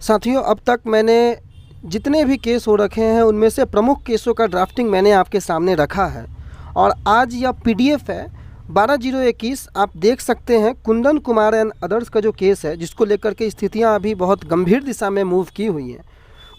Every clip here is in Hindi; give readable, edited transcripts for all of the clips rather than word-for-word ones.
साथियों, अब तक मैंने जितने भी केस हो रखे हैं उनमें से प्रमुख केसों का ड्राफ्टिंग मैंने आपके सामने रखा है और आज यह पीडीएफ है 12/021। आप देख सकते हैं कुंदन कुमार एंड अदर्स का जो केस है, जिसको लेकर के स्थितियां अभी बहुत गंभीर दिशा में मूव की हुई हैं।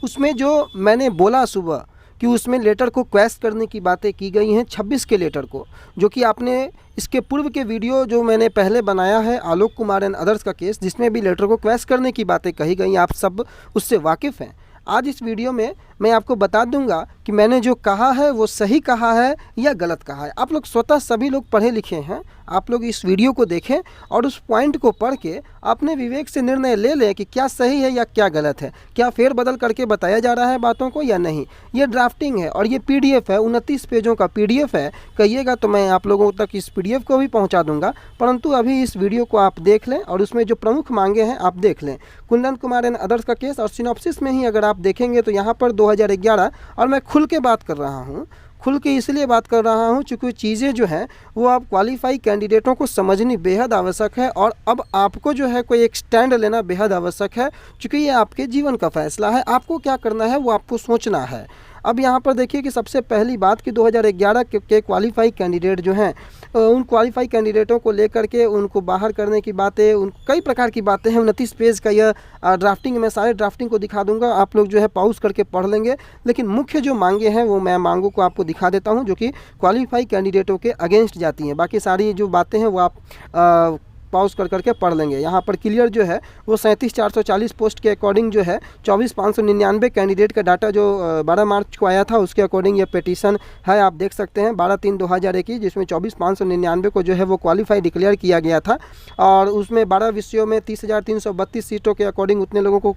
उसमें जो मैंने बोला सुबह कि उसमें लेटर को क्वैश करने की बातें की गई हैं, 26 के लेटर को, जो कि आपने इसके पूर्व के वीडियो जो मैंने पहले बनाया है आलोक कुमार एंड अदर्स का केस, जिसमें भी लेटर को क्वैश करने की बातें कही गई, आप सब उससे वाकिफ़ हैं। आज इस वीडियो में मैं आपको बता दूंगा कि मैंने जो कहा है वो सही कहा है या गलत कहा है। आप लोग स्वतः सभी लोग पढ़े लिखे हैं, आप लोग इस वीडियो को देखें और उस पॉइंट को पढ़ के अपने विवेक से निर्णय ले लें कि क्या सही है या क्या गलत है, क्या फेरबदल करके बताया जा रहा है बातों को या नहीं। ये ड्राफ्टिंग है और ये पीडीएफ है, 29 पेजों का पीडीएफ है। कहिएगा तो मैं आप लोगों तक इस पीडीएफ को भी पहुंचा दूंगा, परंतु अभी इस वीडियो को आप देख लें और उसमें जो प्रमुख मांगे हैं आप देख लें। कुंदन कुमार एंड अदर्स का केस और सिनॉप्सिस में ही अगर आप देखेंगे तो यहाँ पर 2011, और मैं खुल के बात कर रहा हूँ, खुल के इसलिए बात कर रहा हूँ क्योंकि चीज़ें जो हैं वो आप क्वालिफाई कैंडिडेटों को समझनी बेहद आवश्यक है और अब आपको जो है कोई एक स्टैंड लेना बेहद आवश्यक है, क्योंकि ये आपके जीवन का फैसला है। आपको क्या करना है वो आपको सोचना है। अब यहाँ पर देखिए कि सबसे पहली बात कि 2011 के क्वालिफाई कैंडिडेट जो हैं, उन क्वालिफाई कैंडिडेटों को लेकर के उनको बाहर करने की बातें, उन कई प्रकार की बातें हैं। 29 पेज का यह ड्राफ्टिंग, मैं सारे ड्राफ्टिंग को दिखा दूंगा, आप लोग जो है पॉज करके पढ़ लेंगे। लेकिन मुख्य जो मांगे हैं वो मैं मांगों को आपको दिखा देता हूं, जो कि क्वालिफाई कैंडिडेटों के अगेंस्ट जाती हैं। बाकी सारी जो बातें हैं वो आप पॉज कर करके पढ़ लेंगे। यहाँ पर क्लियर जो है वो 37,440 पोस्ट के अकॉर्डिंग जो है 24,599 कैंडिडेट का डाटा जो 12 मार्च को आया था, उसके अकॉर्डिंग ये पिटीशन है। आप देख सकते हैं 12/3/2021, जिसमें 24,599 को जो है वो क्वालिफाई डिक्लेयर किया गया था और उसमें 12 विषयों में 30,332 सीटों के अकॉर्डिंग उतने लोगों को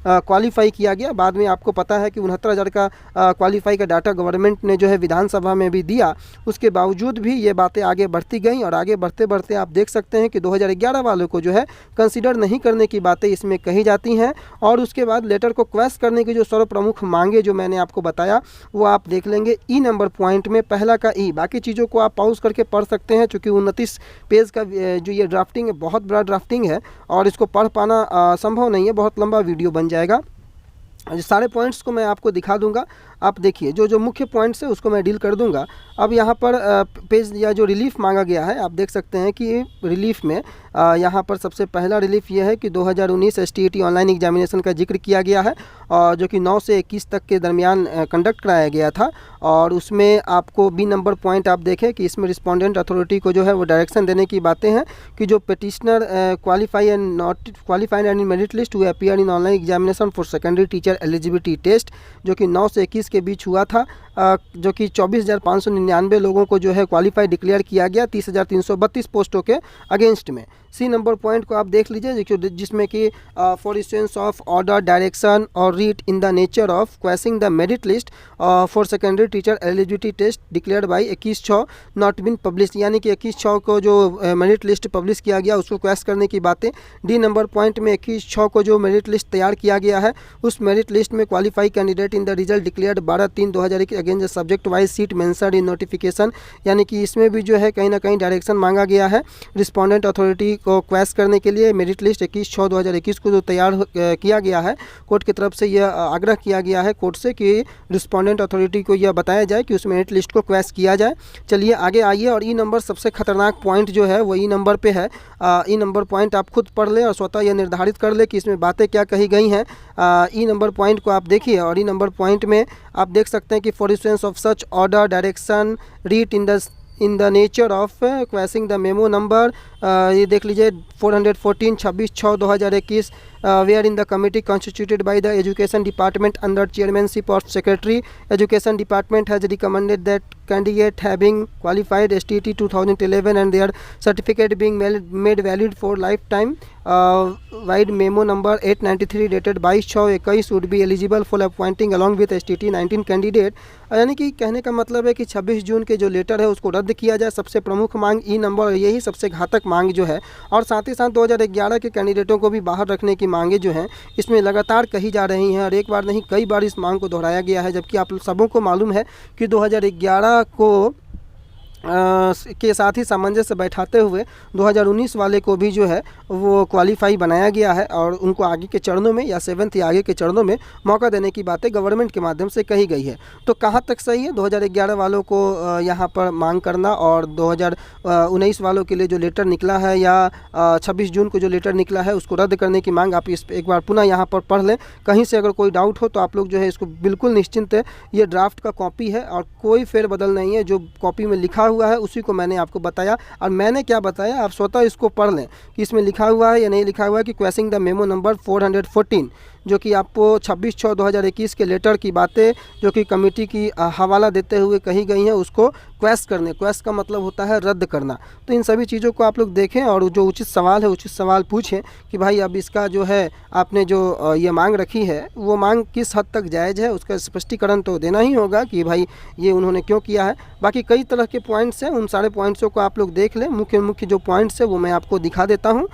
क्वालिफाई किया गया। बाद में आपको पता है कि 69,000 का क्वालिफाई का डाटा गवर्नमेंट ने जो है विधानसभा में भी दिया। उसके बावजूद भी ये बातें आगे बढ़ती गई और आगे बढ़ते बढ़ते आप देख सकते हैं कि 2011 वालों को जो है कंसीडर नहीं करने की बातें इसमें कही जाती हैं। और उसके बाद लेटर को क्वैश करने की जो सर्व प्रमुख मांगे जो मैंने आपको बताया वो आप देख लेंगे ई नंबर पॉइंट में, पहला का ई। बाकी चीज़ों को आप पॉज करके पढ़ सकते हैं, चूँकि 29 पेज का जो ये ड्राफ्टिंग है बहुत बड़ा ड्राफ्टिंग है और इसको पढ़ पाना संभव नहीं है, बहुत लंबा वीडियो बन जाएगा। सारे पॉइंट्स को मैं आपको दिखा दूंगा। आप देखिए जो जो मुख्य पॉइंट्स है उसको मैं डील कर दूंगा। अब यहाँ पर पेज या जो रिलीफ मांगा गया है, आप देख सकते हैं कि रिलीफ में यहाँ पर सबसे पहला रिलीफ ये है कि 2019 STET ऑनलाइन एग्जामिनेशन का जिक्र किया गया है और जो कि 9 से 21 तक के दरमियान कंडक्ट कराया गया था। और उसमें आपको बी नंबर पॉइंट आप देखें कि इसमें रिस्पोंडेंट अथॉरिटी को जो है वो डायरेक्शन देने की बातें हैं कि जो petitioner qualify and not qualified and in merit list हुए appear in online examination for secondary teacher eligibility test, जो कि 9 से 21 के बीच हुआ था, जो कि 24,599 लोगों को जो है क्वालिफाई डिक्लेयर किया गया 30,332 पोस्टों के अगेंस्ट में। सी नंबर पॉइंट को आप देख लीजिए, जिसमें कि for issuance of order direction और writ in the nature of quashing the merit list for secondary teacher eligibility test declared by 21/6 not been publish, यानी कि 21/6 को जो मेरिट लिस्ट पब्लिश किया गया उसको क्वैश करने की बातें। डी नंबर पॉइंट में 21/6 को जो मेरिट लिस्ट तैयार किया गया है उस मेरिट लिस्ट में qualify candidate in the result declared 12/3/2021 against subject wise seat mentioned in notification, यानी कि इसमें भी जो है कहीं ना कहीं डायरेक्शन मांगा गया है रिस्पोंडेंट अथॉरिटी को क्वैश करने के लिए। मेरिट लिस्ट 21/6/2021 को जो तैयार किया गया है, कोर्ट की तरफ से यह आग्रह किया गया है कोर्ट से कि रिस्पोंडेंट अथॉरिटी को यह बताया जाए कि उस मेरिट लिस्ट को क्वैश किया जाए। चलिए आगे आइए। और ई नंबर सबसे खतरनाक पॉइंट जो है वो ई नंबर पे है। ई नंबर पॉइंट आप खुद पढ़ लें और स्वतः यह निर्धारित कर ले कि इसमें बातें क्या कही गई हैं। ई नंबर पॉइंट को आप देखिए और ई नंबर पॉइंट में आप देख सकते हैं कि for issuance of such order direction writ in the nature of quashing the memo number, ये देख लीजिए 414 26/6/2021 where in the committee constituted by the education department under chairmanship of secretary. Education department has recommended that candidate having qualified STT 2011 and their certificate being made valid for lifetime wide memo number 893 dated 22/6/21 would be eligible for appointing along with STT 19 candidate। यानी कि कहने का मतलब है कि 26 जून के जो लेटर है उसको रद्द किया जाए। सबसे प्रमुख मांग ई नंबर, यही सबसे घातक मांग जो है। और साथ ही साथ 2011 के कैंडिडेटों को भी बाहर रखने की मांगे जो हैं इसमें लगातार कही जा रही हैं और एक बार नहीं कई बार इस मांग को दोहराया गया है, जबकि आप सबों को मालूम है कि 2011 को के साथ ही सामंजस्य बैठाते हुए 2019 वाले को भी जो है वो क्वालिफाई बनाया गया है और उनको आगे के चरणों में या 7th या आगे के चरणों में मौका देने की बातें गवर्नमेंट के माध्यम से कही गई है। तो कहाँ तक सही है 2011 वालों को यहाँ पर मांग करना और 2019 वालों के लिए जो लेटर निकला है या 26 जून को जो लेटर निकला है उसको रद्द करने की मांग आप इस एक बार पुनः यहाँ पर पढ़ लें। कहीं से अगर कोई डाउट हो तो आप लोग जो है इसको बिल्कुल निश्चिंत है, ये ड्राफ्ट का कॉपी है और कोई फेरबदल नहीं है। जो कॉपी में लिखा हुआ है उसी को मैंने आपको बताया और मैंने क्या बताया आप स्वतः इसको पढ़ लें कि इसमें लिखा हुआ है या नहीं लिखा हुआ है कि क्वेश्चनिंग द मेमो नंबर 414 जो कि आपको 26/6/2021 के लेटर की बातें जो कि कमेटी की हवाला देते हुए कही गई हैं उसको क्वेश्चन करने, क्वेश्चन का मतलब होता है रद्द करना। तो इन सभी चीज़ों को आप लोग देखें और जो उचित सवाल है उचित सवाल पूछें कि भाई अब इसका जो है आपने जो ये मांग रखी है वो मांग किस हद तक जायज़ है, उसका स्पष्टीकरण तो देना ही होगा कि भाई ये उन्होंने क्यों किया है। बाकी कई तरह के पॉइंट्स हैं, उन सारे पॉइंट्सों को आप लोग देख लें। मुख्य मुख्य जो पॉइंट्स है वो मैं आपको दिखा देता हूँ।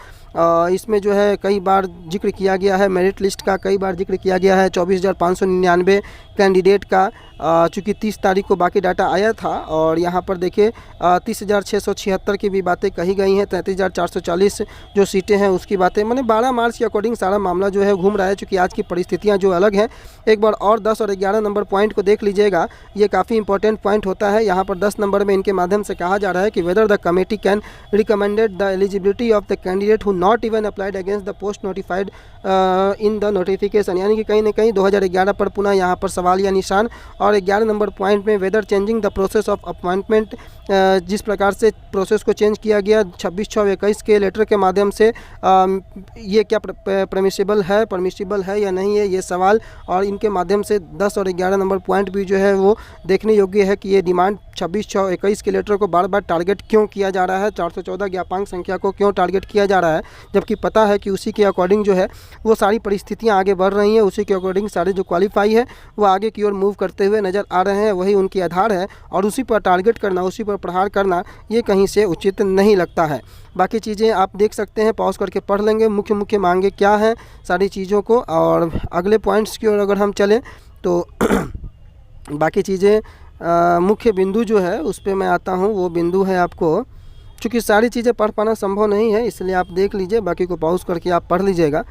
इसमें जो है कई बार जिक्र किया गया है मेरिट लिस्ट का, कई बार जिक्र किया गया है 24,599 कैंडिडेट का। चूँकि 30 तारीख को बाकी डाटा आया था और यहाँ पर देखिए 30,676 की भी बातें कही गई हैं। 33,440 जो सीटें हैं उसकी बातें, मैंने 12 मार्च के अकॉर्डिंग सारा मामला जो है घूम रहा है। चूँकि आज की परिस्थितियाँ जो अलग हैं, एक बार और 10 और 11 नंबर पॉइंट को देख लीजिएगा, ये काफ़ी इंपॉर्टेंट पॉइंट होता है। यहाँ पर 10 नंबर में इनके माध्यम से कहा जा रहा है कि whether the committee can recommended the eligibility of the candidate who not even applied against the post notified in the notification, यानी कि कहीं ना कहीं 2011 पर पुनः यहाँ पर सवाल या निशान। और 11 नंबर पॉइंट में whether changing the process of appointment, जिस प्रकार से प्रोसेस को चेंज किया गया 26/6/21 के लेटर के माध्यम से, ये क्या परमिसिबल है या नहीं है ये सवाल। और इनके माध्यम से 10 और 11 नंबर पॉइंट भी जो है वो देखने योग्य है कि ये डिमांड 26/6/21 के लेटर को बार बार टारगेट क्यों किया जा रहा है, 414 ज्ञापांक संख्या को क्यों टारगेट किया जा रहा है, जबकि पता है कि उसी के अकॉर्डिंग जो है वो सारी परिस्थितियां आगे बढ़ रही हैं, उसी के अकॉर्डिंग सारे जो क्वालिफाई है वो आगे की ओर मूव करते हुए नज़र आ रहे हैं, वही उनकी आधार है। और उसी पर टारगेट करना, उसी पर प्रहार करना ये कहीं से उचित नहीं लगता है। बाकी चीज़ें आप देख सकते हैं, पॉज करके पढ़ लेंगे मुख्य मुख्य मांगे क्या हैं सारी चूँज़ों को। और अगले पॉइंट्स की ओर अगर हम चलें तो बाकी चीज़ें मुख्य बिंदु जो है उस पर मैं आता हूँ। वो बिंदु है आपको, चूँकि सारी चीज़ें पढ़ पाना संभव नहीं है इसलिए आप देख लीजिए, बाकी को पॉज करके आप पढ़ लीजिएगा।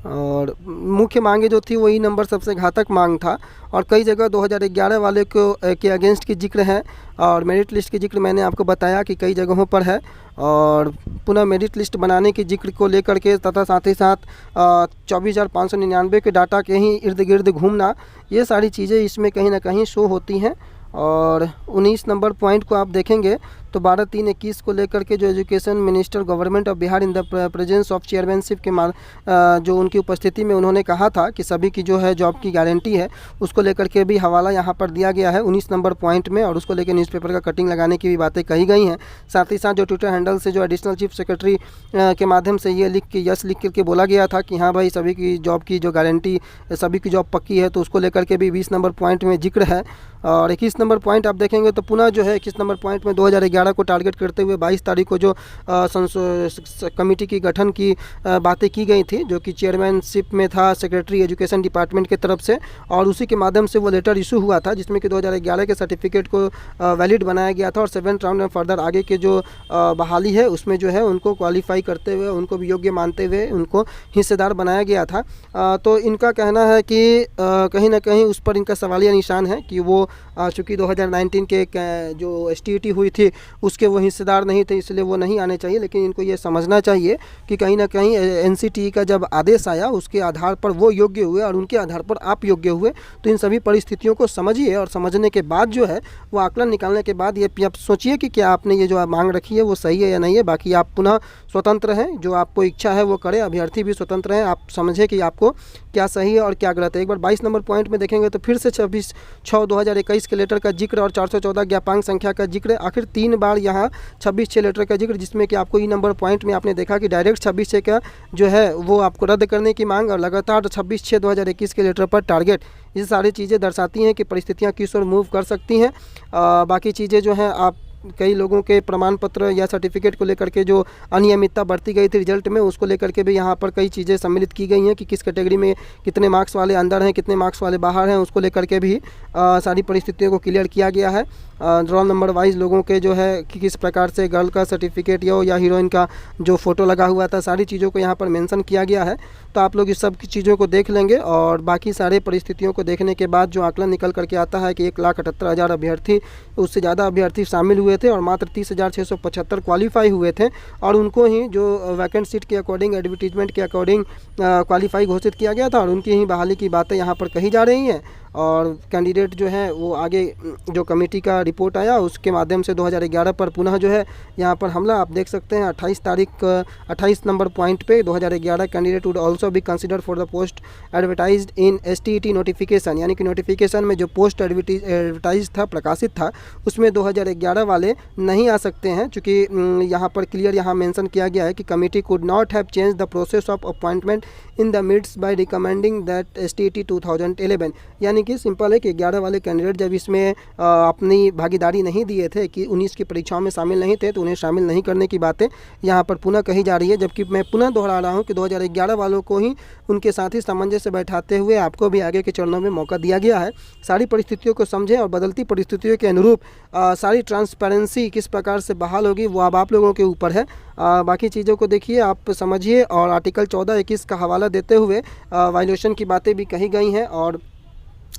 और मुख्य मांगे जो थी वही नंबर सबसे घातक मांग था और कई जगह 2011 वाले को के अगेंस्ट की जिक्र है और मेरिट लिस्ट की जिक्र मैंने आपको बताया कि कई जगहों पर है। और पुनः मेरिट लिस्ट बनाने की जिक्र को लेकर के तथा साथ ही साथ 24,599 के डाटा के ही इर्द गिर्द घूमना, ये सारी चीज़ें इसमें कहीं ना कहीं शो होती हैं। और 19 नंबर पॉइंट को आप देखेंगे तो 12/3/21 को लेकर के जो education minister government of Bihar in the presence of chairmanship के जो उनकी उपस्थिति में उन्होंने कहा था कि सभी की जो है जॉब की गारंटी है, उसको लेकर के भी हवाला यहाँ पर दिया गया है 19 नंबर पॉइंट में। और उसको लेकर न्यूज़पेपर का कटिंग लगाने की भी बातें कही गई हैं। साथ ही साथ जो ट्विटर हैंडल से जो एडिशनल चीफ सेक्रेटरी के माध्यम से ये लिख करके बोला गया था कि हाँ भाई सभी की जॉब की जो गारंटी, सभी की जॉब पक्की है, तो उसको लेकर के भी 20 नंबर पॉइंट में जिक्र है। और 21 नंबर पॉइंट आप देखेंगे तो पुनः जो है 21 नंबर पॉइंट में 2011 को टारगेट करते हुए 22 तारीख को जो कमेटी की गठन की बातें की गई थी, जो कि चेयरमैनशिप में था सेक्रेटरी एजुकेशन डिपार्टमेंट की तरफ से, और उसी के माध्यम से वो लेटर इशू हुआ था जिसमें कि 2011 के सर्टिफिकेट को वैलिड बनाया गया था और 7th राउंड में फर्दर आगे के जो बहाली है उसमें जो है उनको क्वालिफाई करते हुए, उनको भी योग्य मानते हुए उनको हिस्सेदार बनाया गया था। तो इनका कहना है कि कहीं ना कहीं उस पर इनका सवालिया निशान है कि वो चूँकि 2019 के जो STET हुई थी उसके वो हिस्सेदार नहीं थे, इसलिए वो नहीं आने चाहिए। लेकिन इनको ये समझना चाहिए कि कहीं ना कहीं NCTE का जब आदेश आया उसके आधार पर वो योग्य हुए और उनके आधार पर आप योग्य हुए। तो इन सभी परिस्थितियों को समझिए और समझने के बाद जो है वो आकलन निकालने के बाद ये आप सोचिए कि क्या आपने ये जो मांग रखी है वो सही है या नहीं है। बाकी आप पुनः स्वतंत्र हैं, जो आपको इच्छा है वो करें, अभ्यर्थी भी स्वतंत्र हैं, आप समझे कि आपको क्या सही है और क्या गलत है। एक बार 22 नंबर पॉइंट में देखेंगे तो फिर से 26/6/2021 के लेटर का जिक्र और 414 ज्ञापांक संख्या का जिक्र, आखिर 3 बार यहाँ 26/6 लेटर का जिक्र, जिसमें कि आपको ई नंबर पॉइंट में आपने देखा कि डायरेक्ट 26/6 का जो है वो आपको रद्द करने की मांग और लगातार 26/6/2021 के लेटर पर टारगेट, ये सारी चीज़ें दर्शाती हैं कि परिस्थितियाँ किस ओर मूव कर सकती हैं। बाकी चीज़ें जो हैं आप कई लोगों के प्रमाण पत्र या सर्टिफिकेट को लेकर के जो अनियमितता बढ़ती गई थी रिजल्ट में, उसको लेकर के भी यहाँ पर कई चीज़ें सम्मिलित की गई हैं कि किस कैटेगरी में कितने मार्क्स वाले अंदर हैं, कितने मार्क्स वाले बाहर हैं, उसको लेकर के भी सारी परिस्थितियों को क्लियर किया गया है। रोल नंबर वाइज लोगों के जो है कि किस प्रकार से गर्ल का सर्टिफिकेट या हीरोइन का जो फ़ोटो लगा हुआ था, सारी चीज़ों को यहाँ पर मेंशन किया गया है। तो आप लोग इस सब की चीज़ों को देख लेंगे और बाकी सारे परिस्थितियों को देखने के बाद जो आंकलन निकल करके आता है कि 1,78,000 अभ्यर्थी, उससे ज़्यादा अभ्यर्थी शामिल हुए थे और मात्र 30,675 क्वालिफाई हुए थे और उनको ही जो वैकेंट सीट के अकॉर्डिंग, एडवर्टीजमेंट के अकॉर्डिंग क्वालिफाई घोषित किया गया था और उनकी ही बहाली की बातें यहाँ पर कही जा रही हैं। और कैंडिडेट जो है वो आगे जो कमेटी का रिपोर्ट आया उसके माध्यम से 2011 पर पुनः जो है यहाँ पर हमला आप देख सकते हैं। 28 नंबर पॉइंट पे 2011 candidate would also be considered for the post advertised in STET notification, यानी कि नोटिफिकेशन में जो पोस्ट एडवर्टाइज था, प्रकाशित था, उसमें 2011 वाले नहीं आ सकते हैं, चूँकि यहाँ पर क्लियर यहाँ मेंशन किया गया है कि committee could not have change the process of appointment in the midst by recommending that STET 2011, यानी कि सिंपल है कि 11 वाले कैंडिडेट जब इसमें अपनी भागीदारी नहीं दिए थे कि 19 की परीक्षाओं में शामिल नहीं थे, तो उन्हें शामिल नहीं करने की बातें यहाँ पर पुनः कही जा रही है। जबकि मैं पुनः दोहरा रहा हूँ कि 2011 वालों को ही उनके साथी सामंजस्य बैठाते हुए आपको भी आगे के चरणों में मौका दिया गया है। सारी परिस्थितियों को समझें और बदलती परिस्थितियों के अनुरूप सारी ट्रांसपेरेंसी किस प्रकार से बहाल होगी वो अब आप लोगों के ऊपर है। बाकी चीज़ों को देखिए, आप समझिए। और आर्टिकल 14-21 का हवाला देते हुए वायलेशन की बातें भी कही गई हैं और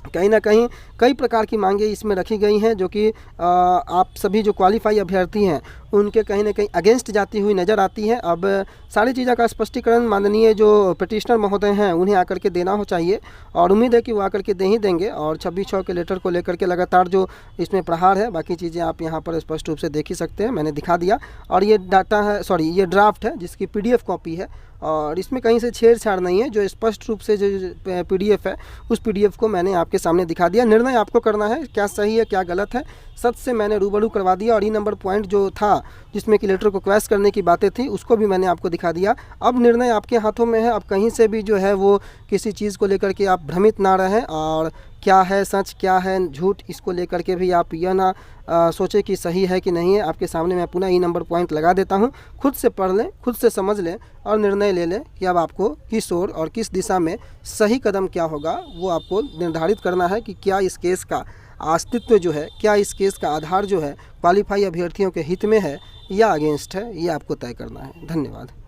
कहीं ना कहीं कई प्रकार की मांगें इसमें रखी गई हैं जो कि आप सभी जो क्वालिफाई अभ्यर्थी हैं उनके कहीं ना कहीं अगेंस्ट जाती हुई नज़र आती है। अब सारी चीज़ों का स्पष्टीकरण माननीय जो पिटिशनर महोदय हैं उन्हें आकर के देना हो चाहिए और उम्मीद है कि वो आकर के दे ही देंगे। और 26/6 के लेटर को लेकर के लगातार जो इसमें प्रहार है, बाकी चीज़ें आप यहाँ पर स्पष्ट रूप से देख ही सकते हैं, मैंने दिखा दिया। और ये डाटा है, सॉरी ये ड्राफ्ट है जिसकी PDF कॉपी है और इसमें कहीं से छेड़छाड़ नहीं है। जो स्पष्ट रूप से जो PDF है उस PDF को मैंने आपके सामने दिखा दिया। निर्णय आपको करना है क्या सही है क्या गलत है, सच से मैंने रूबरू करवा दिया। और ई नंबर पॉइंट जो था जिसमें कि लेटर को क्रैश करने की बातें थी उसको भी मैंने आपको दिखा दिया। अब निर्णय आपके हाथों में है। अब कहीं से भी जो है वो किसी चीज़ को लेकर के आप भ्रमित ना रहें और क्या है सच क्या है झूठ इसको लेकर के भी आप यह ना सोचें कि सही है कि नहीं है। आपके सामने मैं पुनः ई नंबर पॉइंट लगा देता हूं, खुद से पढ़ लें, खुद से समझ लें और निर्णय ले लें कि अब आपको किस ओर और किस दिशा में सही कदम क्या होगा वो आपको निर्धारित करना है कि क्या इस केस का अस्तित्व जो है, क्या इस केस का आधार जो है क्वालिफाई अभ्यर्थियों के हित में है या अगेंस्ट है, ये आपको तय करना है। धन्यवाद।